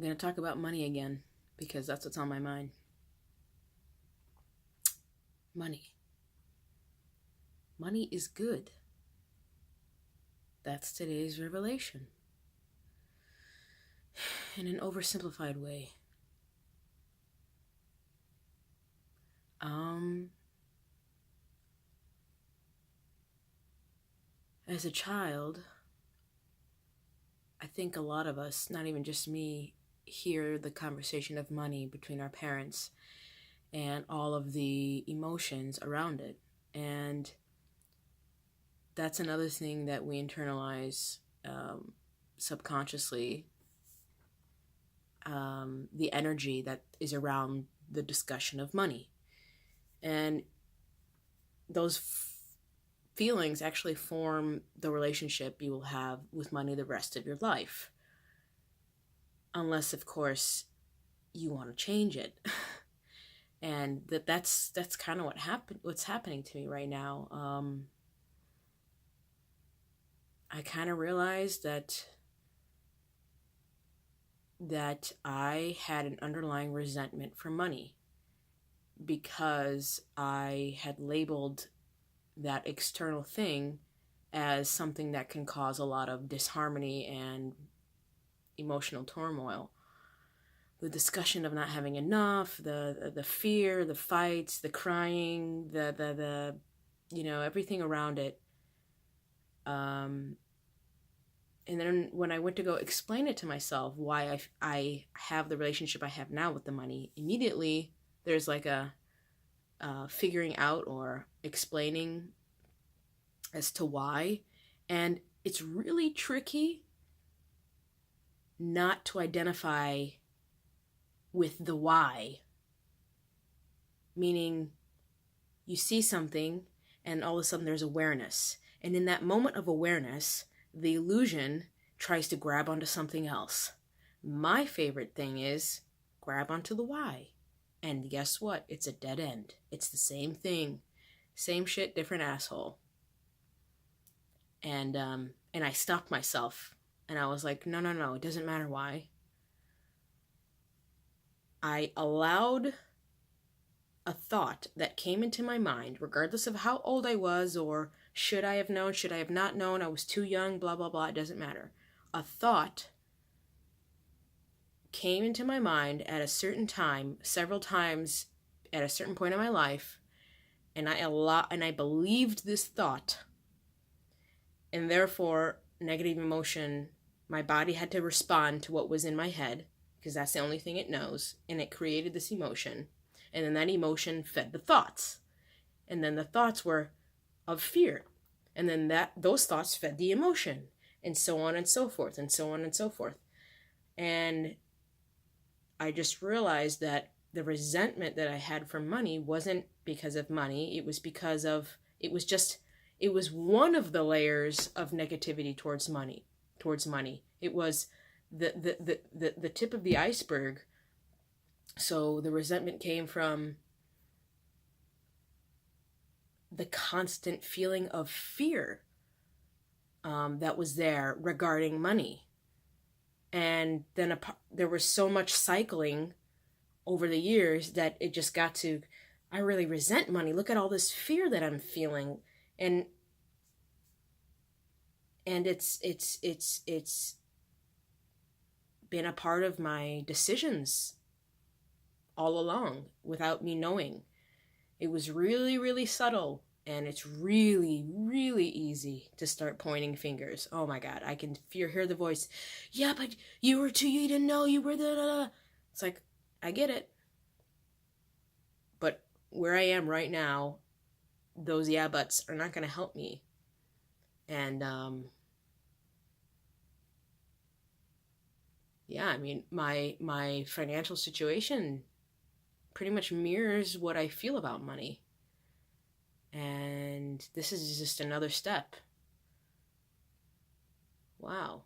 I'm going to talk about money again because that's what's on my mind. Money. Money is good. That's today's revelation. In an oversimplified way. As a child, I think a lot of us, not even just me, hear the conversation of money between our parents and all of the emotions around it. And that's another thing that we internalize subconsciously, the energy that is around the discussion of money. And those feelings actually form the relationship you will have with money the rest of your life. Unless, of course, you want to change it. And that's kind of what's happening to me right now. I kind of realized that I had an underlying resentment for money because I had labeled that external thing as something that can cause a lot of disharmony and emotional turmoil. The discussion of not having enough, the fear, the fights, the crying, the everything around it. And then when I went to go explain it to myself why I have the relationship I have now with the money, immediately there's like a figuring out or explaining as to why. And it's really tricky not to identify with the why. Meaning you see something and all of a sudden there's awareness. And in that moment of awareness, the illusion tries to grab onto something else. My favorite thing is grab onto the why. And guess what? It's a dead end. It's the same thing. Same shit, different asshole. And I stopped myself. And I was like, no, it doesn't matter why. I allowed a thought that came into my mind, regardless of how old I was, or should I have known, should I have not known, I was too young, blah, blah, blah, it doesn't matter. A thought came into my mind at a certain time, several times at a certain point in my life, and I believed this thought, and therefore negative emotion, my body had to respond to what was in my head, because that's the only thing it knows, and it created this emotion, and then that emotion fed the thoughts, and then the thoughts were of fear, and then those thoughts fed the emotion, and so on and so forth, and so on and so forth. And I just realized that the resentment that I had for money wasn't because of money. It was because of, it was one of the layers of negativity towards money. It was the tip of the iceberg. So the resentment came from the constant feeling of fear that was there regarding money. And then there was so much cycling over the years that it just got to, I really resent money. Look at all this fear that I'm feeling. And it's been a part of my decisions all along without me knowing. It was really, really subtle. And it's really, really easy to start pointing fingers. Oh my God, I can hear the voice. Yeah, but you didn't know, you were the. It's like, I get it. But where I am right now, those yeah buts are not going to help me. And, yeah, I mean, my financial situation pretty much mirrors what I feel about money. And this is just another step. Wow.